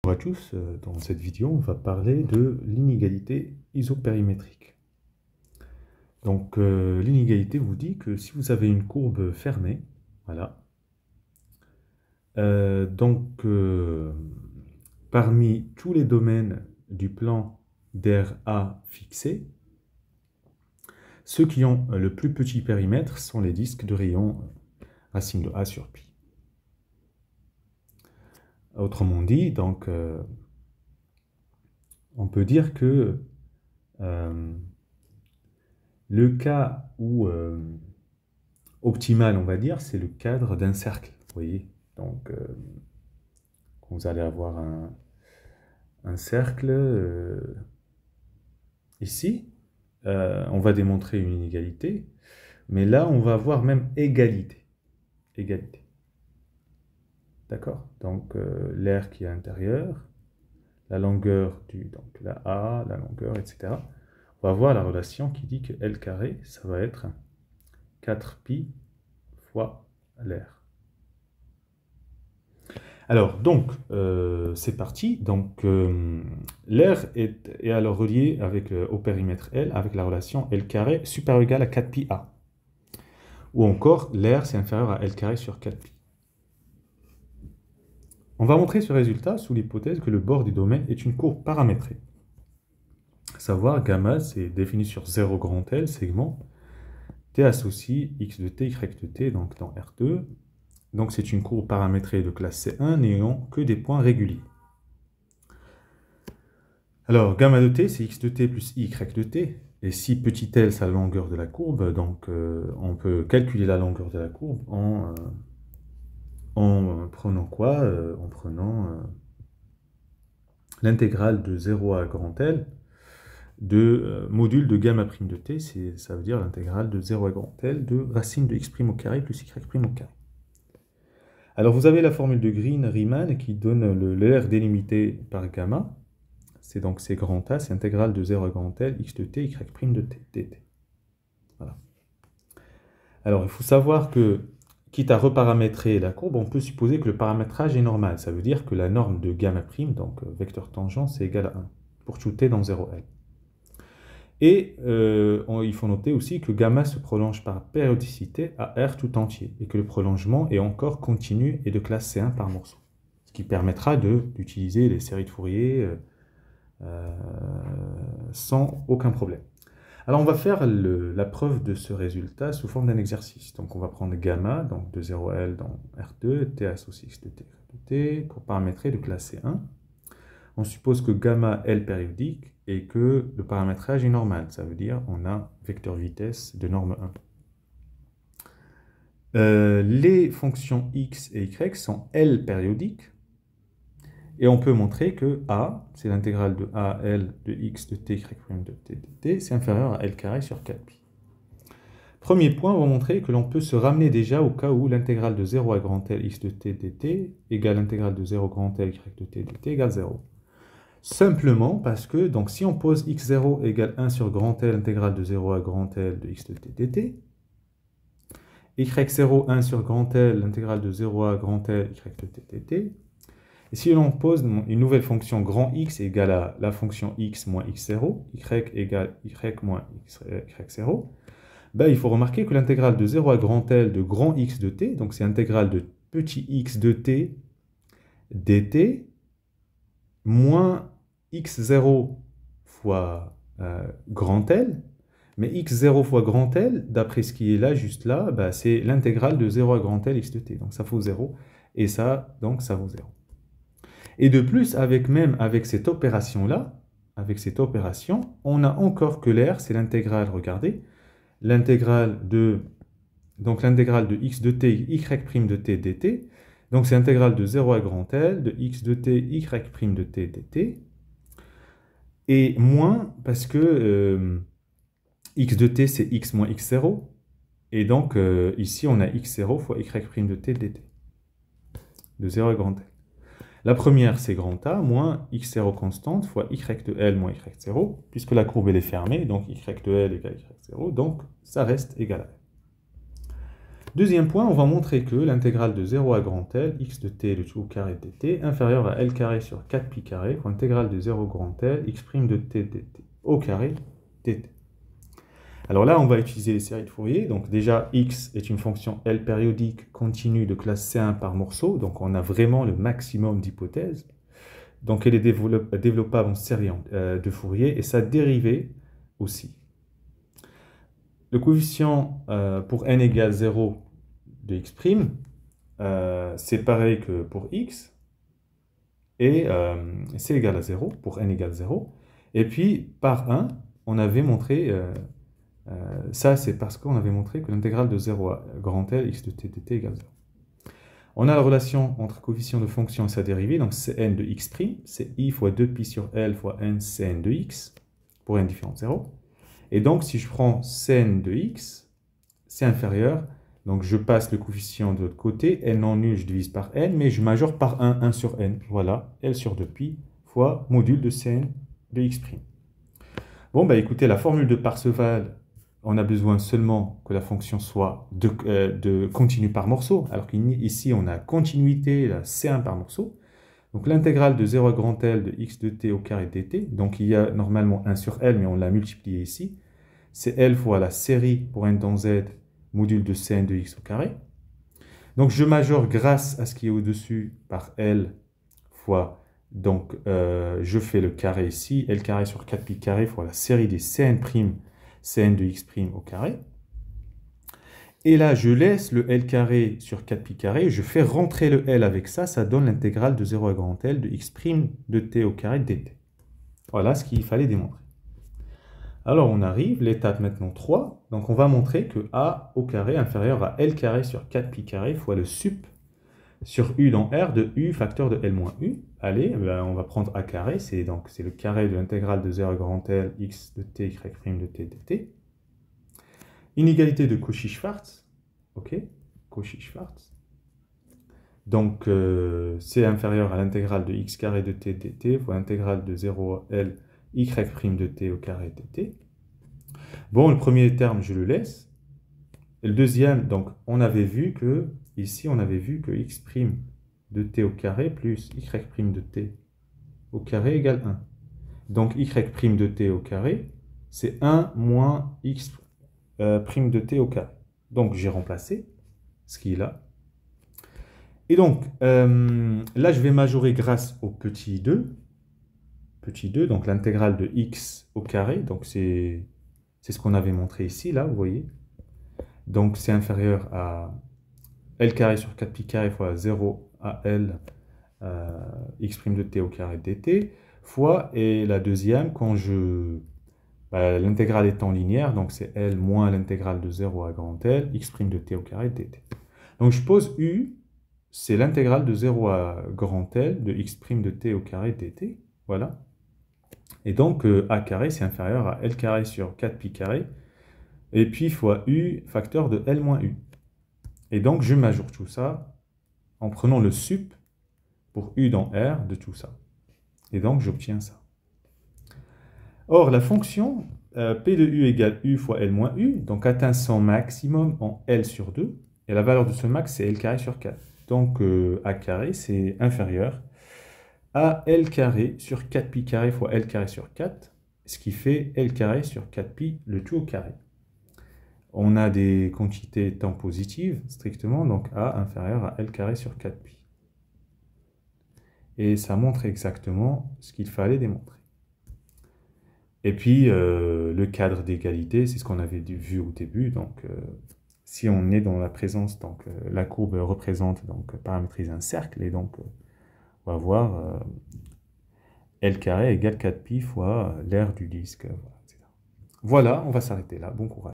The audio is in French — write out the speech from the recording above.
Bonjour à tous, dans cette vidéo on va parler de l'inégalité isopérimétrique. Donc l'inégalité vous dit que si vous avez une courbe fermée, voilà, parmi tous les domaines du plan d'air A fixé, ceux qui ont le plus petit périmètre sont les disques de rayon racine de A sur pi. Autrement dit, donc on peut dire que le cas où optimal, on va dire, c'est le cadre d'un cercle. Vous voyez, donc vous allez avoir un cercle ici. On va démontrer une inégalité, mais là, on va avoir même égalité. Égalité. D'accord? Donc l'air qui est intérieur, la longueur donc la A, la longueur, etc. On va voir la relation qui dit que L carré, ça va être 4pi fois l'air. Alors, donc, c'est parti. Donc, l'air est alors relié avec, au périmètre L avec la relation L carré supérieur ou égal à 4pi A. Ou encore, l'air, c'est inférieur à L carré sur 4pi. On va montrer ce résultat sous l'hypothèse que le bord du domaine est une courbe paramétrée. À savoir, gamma, c'est défini sur 0 grand L, segment, t associe x de t, y de t, donc dans R2. Donc c'est une courbe paramétrée de classe C1 n'ayant que des points réguliers. Alors gamma de t, c'est x de t plus y de t. Et si petit l, c'est la longueur de la courbe, donc on peut calculer la longueur de la courbe en prenant quoi? En prenant l'intégrale de 0 à grand L de module de gamma prime de t, ça veut dire l'intégrale de 0 à grand L de racine de x prime au carré plus y prime au carré. Alors vous avez la formule de Green-Riemann qui donne l'air délimité par gamma. C'est donc c'est grand A, c'est intégrale de 0 à grand L, x de t, y prime de t, dt. Voilà. Alors il faut savoir que, quitte à reparamétrer la courbe, on peut supposer que le paramétrage est normal. Ça veut dire que la norme de gamma prime, donc vecteur tangent, c'est égal à 1, pour tout t dans 0L. Et il faut noter aussi que gamma se prolonge par périodicité à R tout entier, et que le prolongement est encore continu et de classe C1 par morceau. Ce qui permettra d'utiliser les séries de Fourier sans aucun problème. Alors on va faire la preuve de ce résultat sous forme d'un exercice. Donc on va prendre gamma, donc de 0L dans R2, t associe x de t, de t, pour paramétrer de classe C1. On suppose que gamma est périodique et que le paramétrage est normal. Ça veut dire qu'on a vecteur vitesse de norme 1. Les fonctions x et y sont L périodiques. Et on peut montrer que A, c'est l'intégrale de A, L de x de t, y prime de t, dt, c'est inférieur à L carré sur 4pi. Premier point, on va montrer que l'on peut se ramener déjà au cas où l'intégrale de 0 à grand L x de t dt égale l'intégrale de 0 grand L y de t dt égale 0. Simplement parce que, donc si on pose x0 égale 1 sur grand L intégrale de 0 à grand L de x de t dt, y0 1 sur grand L intégrale de 0 à grand L y de t dt, et si l'on pose une nouvelle fonction grand x égale à la fonction x moins x0, y égale y moins y0, ben, il faut remarquer que l'intégrale de 0 à grand L de grand x de t, donc c'est l'intégrale de petit x de t dt, moins x0 fois grand L, mais x0 fois grand L, d'après ce qui est là, juste là, ben, c'est l'intégrale de 0 à grand L x de t, donc ça vaut 0, et ça, donc ça vaut 0. Et de plus, même avec cette opération-là, on a encore que l'air, c'est l'intégrale, regardez, l'intégrale de x de t, y prime de t dt, donc c'est l'intégrale de 0 à grand L, de x de t, y prime de t dt, et moins, parce que x de t, c'est x moins x0, et donc ici, on a x0 fois y prime de t dt, de 0 à grand L. La première, c'est grand A, moins x0 constante, fois y de L moins y0, puisque la courbe elle est fermée, donc y de L égale y0, donc ça reste égal à L. Deuxième point, on va montrer que l'intégrale de 0 à grand L, x de t, le tout au carré de dt, inférieure à L carré sur 4pi carré, pour l'intégrale de 0 grand L, x' de t dt, au carré dt. Alors là, on va utiliser les séries de Fourier. Donc déjà, x est une fonction L périodique continue de classe C1 par morceau. Donc on a vraiment le maximum d'hypothèses. Donc elle est développable en série de Fourier et sa dérivée aussi. Le coefficient pour n égale 0 de x', c'est pareil que pour x. Et c'est égal à 0 pour n égale 0. Et puis par 1, on avait montré... ça, c'est parce qu'on avait montré que l'intégrale de 0 à grand L, x de t dt égale 0. On a la relation entre coefficient de fonction et sa dérivée, donc Cn de x', c'est i fois 2pi sur L fois n Cn de x, pour n différent de 0. Et donc, si je prends Cn de x, c'est inférieur, donc je passe le coefficient de l'autre côté, n non nul, je divise par n, mais je majore par 1 sur n. Voilà, L sur 2pi fois module de Cn de x'. Bon, bah écoutez, la formule de Parseval, on a besoin seulement que la fonction soit de continue par morceau, alors qu'ici, on a continuité, la C1 par morceau. Donc l'intégrale de 0 à grand L de x de t au carré dt, donc il y a normalement 1 sur L, mais on l'a multiplié ici, c'est L fois la série pour n dans z, module de Cn de x au carré. Donc je majore grâce à ce qui est au-dessus par L fois, donc je fais le carré ici, L carré sur 4pi carré fois la série des Cn', Cn de x' au carré. Et là, je laisse le L carré sur 4pi carré, je fais rentrer le L avec ça, ça donne l'intégrale de 0 à grand L de x' de t au carré dt. Voilà ce qu'il fallait démontrer. Alors on arrive, l'étape maintenant 3, donc on va montrer que a au carré inférieur à L carré sur 4pi carré fois le sup sur u dans R de u facteur de L moins u. Allez, ben on va prendre a carré, c'est le carré de l'intégrale de 0 à grand L x de t, y' de t dt. Inégalité de Cauchy-Schwarz, ok, Cauchy-Schwarz. Donc c'est inférieur à l'intégrale de x carré de t dt fois l'intégrale de 0 à L y' de t au carré dt. Bon, le premier terme, je le laisse. Et le deuxième, donc on avait vu que ici, on avait vu que x' de t au carré plus y' de t au carré égale 1. Donc y' de t au carré, c'est 1 moins x' de t au carré. Donc j'ai remplacé ce qui est là. Et donc là, je vais majorer grâce au petit 2. Petit 2, donc l'intégrale de x au carré, donc c'est ce qu'on avait montré ici, là, vous voyez. Donc c'est inférieur à L carré sur 4pi carré fois 0 à L x' de t au carré dt, fois, et la deuxième, quand l'intégrale étant linéaire, donc c'est L moins l'intégrale de 0 à grand L, x' de t au carré dt. Donc je pose U, c'est l'intégrale de 0 à grand L de x' de t au carré dt, voilà. Et donc a carré, c'est inférieur à L carré sur 4pi carré, et puis fois U facteur de L moins U. Et donc je majoure tout ça en prenant le sup pour U dans R de tout ça. Et donc j'obtiens ça. Or la fonction P de U égale U fois L moins U, donc atteint son maximum en L sur 2, et la valeur de ce max c'est L carré sur 4. Donc A carré c'est inférieur à L carré sur 4pi carré fois L carré sur 4, ce qui fait L carré sur 4pi le tout au carré. On a des quantités temps positives, strictement, donc A inférieur à L carré sur 4pi. Et ça montre exactement ce qu'il fallait démontrer. Et puis, le cadre d'égalité, c'est ce qu'on avait vu au début. Donc, si on est dans la présence, donc la courbe représente, donc paramétrise un cercle, et donc on va voir L carré égale 4pi fois l'aire du disque. Voilà, on va s'arrêter là. Bon courage.